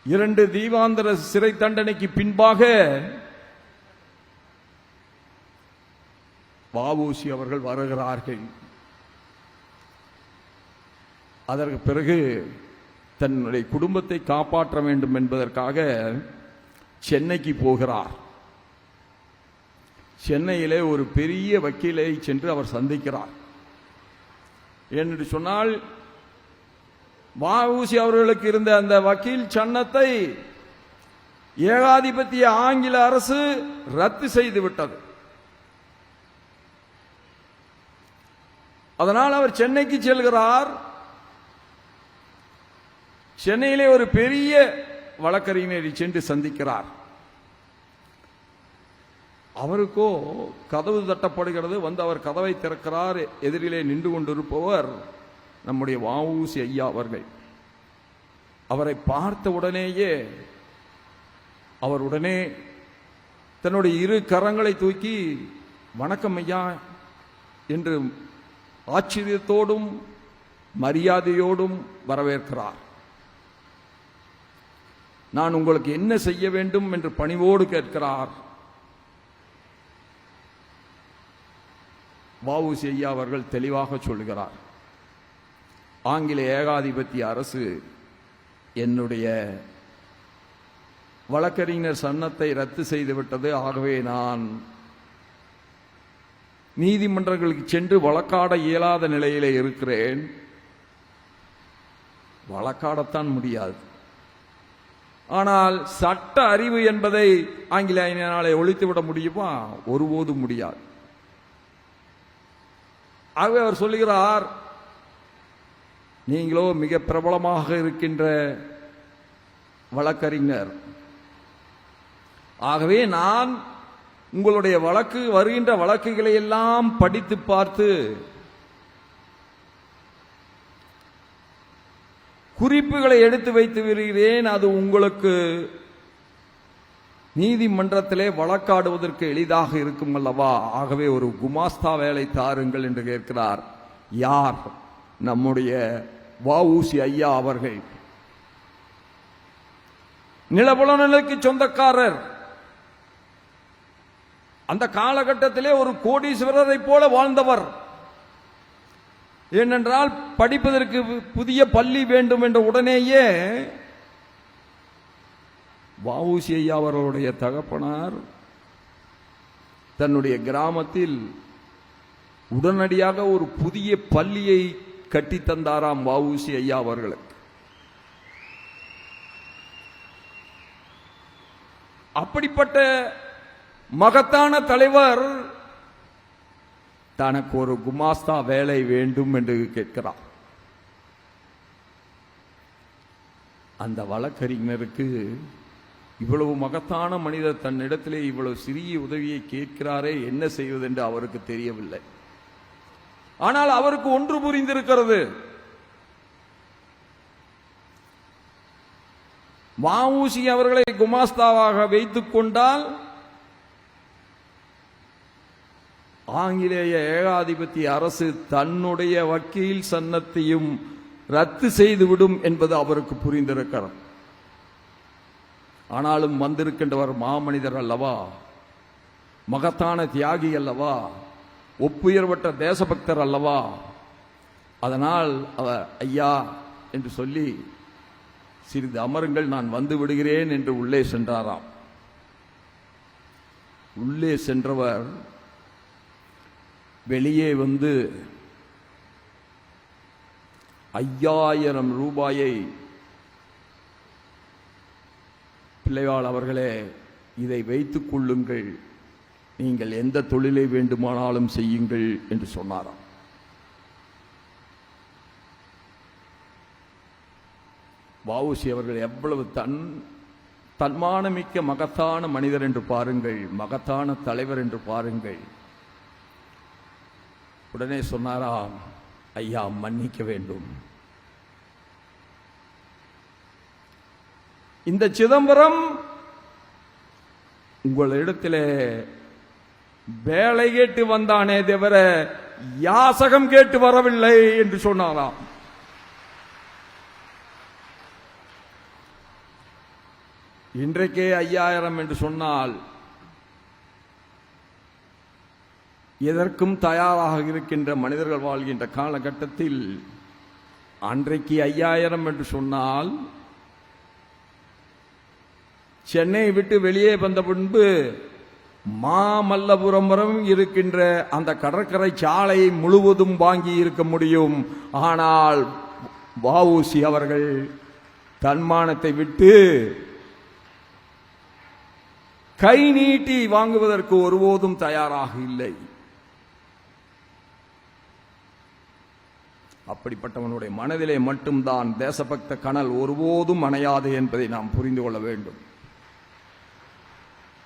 2 தீவாந்தர சிறை தண்டனைக்கு பின்பாக வ.உ.சி. அவர்கள் வருகிறார்கள். அதற்கு பிறகு தன்னுடைய குடும்பத்தை காப்பாற்ற வேண்டும் என்பதற்காக சென்னைக்கு போகிறார். சென்னையிலே ஒரு பெரிய வக்கீலை சென்று அவர் சந்திக்கிறார். என்று சொன்னால் வ.உ.சி. அவர்களுக்கு இருந்த அந்த வக்கீல் சன்னத்தை ஏகாதிபத்திய ஆங்கில அரசு ரத்து செய்து விட்டது. அதனால் அவர் சென்னைக்கு செல்கிறார். சென்னையிலே ஒரு பெரிய வழக்கறிஞரை சென்று சந்திக்கிறார். அவருக்கோ கதவு தட்டப்படுகிறது. வந்து அவர் கதவை திறக்கிறார். எதிரிலே நின்று கொண்டிருப்பவர் நம்முடைய வ.உ.சி. ஐயா அவர்கள். அவரை பார்த்த உடனேயே அவர் உடனே தன்னுடைய 2 கரங்களை தூக்கி வணக்கம் ஐயா என்று ஆச்சரியத்தோடும் மரியாதையோடும் வரவேற்கிறார். நான் உங்களுக்கு என்ன செய்ய வேண்டும் என்று பணிவோடு கேட்கிறார். வ.உ.சி. ஐயா அவர்கள் தெளிவாக சொல்கிறார், ஆங்கில ஏகாதிபத்திய அரசு என்னுடைய வழக்கறிஞர் சன்னத்தை ரத்து செய்துவிட்டது. ஆகவே நான் நீதிமன்றங்களுக்கு சென்று வழக்காட இயலாத நிலையிலே இருக்கிறேன். வழக்காடத்தான் முடியாது, ஆனால் சட்ட அறிவு என்பதை ஆங்கிலேயனாலே ஒழித்துவிட முடியுமா? ஒருபோதும் முடியாது. ஆகவே அவர் சொல்லுகிறார், நீங்களோ மிக பிரபலமாக இருக்கின்ற வழக்கறிஞர். ஆகவே நான் உங்களுடைய வருகின்ற வழக்குகளை எல்லாம் படித்து பார்த்து குறிப்புகளை எடுத்து வைத்து வருகிறேன். அது உங்களுக்கு நீதிமன்றத்திலே வழக்காடுவதற்கு எளிதாக இருக்கும் அல்லவா? ஆகவே ஒரு குமாஸ்தா வேலை தாருங்கள் என்று கேட்கிறார். யார்? நம்முடைய வ.உ.சி. ஐயா அவர்கள். நிலபுலனுக்கு சொந்தக்காரர். அந்த காலகட்டத்திலே ஒரு கோடீஸ்வரரை போல வாழ்ந்தவர். ஏனென்றால் படிப்பதற்கு புதிய பள்ளி வேண்டும் என்ற உடனேயே வ.உ.சி. ஐயா அவர்களுடைய தகப்பனார் தன்னுடைய கிராமத்தில் உடனடியாக ஒரு புதிய பள்ளியை கட்டித்தந்தாராம் வ.உ.சி. ஐயா அவர்களுக்கு. அப்படிப்பட்ட மகத்தான தலைவர் தனக்கு ஒரு குமாஸ்தா வேலை வேண்டும் என்று கேட்கிறார். அந்த வழக்கறிஞருக்கு இவ்வளவு மகத்தான மனிதர் தன்னிடத்திலே இவ்வளவு சிறிய உதவியை கேட்கிறாரே, என்ன செய்வது என்று அவருக்கு தெரியவில்லை. ஆனால் அவருக்கு ஒன்று புரிந்திருக்கிறது. வ.உ.சி. அவர்களை குமாஸ்தாவாக வைத்துக் கொண்டால் ஆங்கிலேய ஏகாதிபத்திய அரசு தன்னுடைய வக்கீல் சன்னத்தையும் ரத்து செய்துவிடும் என்பது அவருக்கு புரிந்திருக்கிறது. ஆனாலும் வந்திருக்கின்றவர் மாமனிதர் அல்லவா, மகத்தான தியாகி அல்லவா, ஒப்புயர்வற்ற தேசபக்தர் அல்லவா. அதனால் அவர் ஐயா என்று சொல்லி சிறிது அமருங்கள், நான் வந்து விடுகிறேன் என்று உள்ளே சென்றாராம். உள்ளே சென்றவர் வெளியே வந்து 5000 ரூபாயை, பிள்ளையாள் அவர்களே இதை வைத்துக் கொள்ளுங்கள், நீங்கள் எந்த தொழிலை வேண்டுமானாலும் செய்யுங்கள் என்று சொன்னாராம். வ.உ.சி. அவர்கள் எவ்வளவு தன்மானமிக்க மகத்தான மனிதர் என்று பாருங்கள், மகத்தான தலைவர் என்று பாருங்கள். உடனே சொன்னாராம், ஐயா மன்னிக்க வேண்டும், இந்த சிதம்பரம் உங்களிடத்திலே வேலை கேட்டு வந்தானே தவிர யாசகம் கேட்டு வரவில்லை என்று சொன்னாராம். இன்றைக்கே 5000 என்று சொன்னால் எதற்கும் தயாராக இருக்கின்ற மனிதர்கள் வாழ்கின்ற காலகட்டத்தில் அன்றைக்கு 5000 என்று சொன்னால் சென்னையை விட்டு வெளியே வந்த பின்பு மாமல்லபுரம் வரை இருக்கின்ற அந்த கடற்கரை சாலை முழுவதும் வாங்கி இருக்க முடியும். ஆனால் வ.உ.சி. அவர்கள் தன்மானத்தை விட்டு கை நீட்டி வாங்குவதற்கு ஒருபோதும் தயாராக இல்லை. அப்படிப்பட்டவனுடைய மனதிலே மட்டும்தான் தேசபக்த கனல் ஒருபோதும் அணையாது என்பதை நாம் புரிந்து கொள்ள வேண்டும்.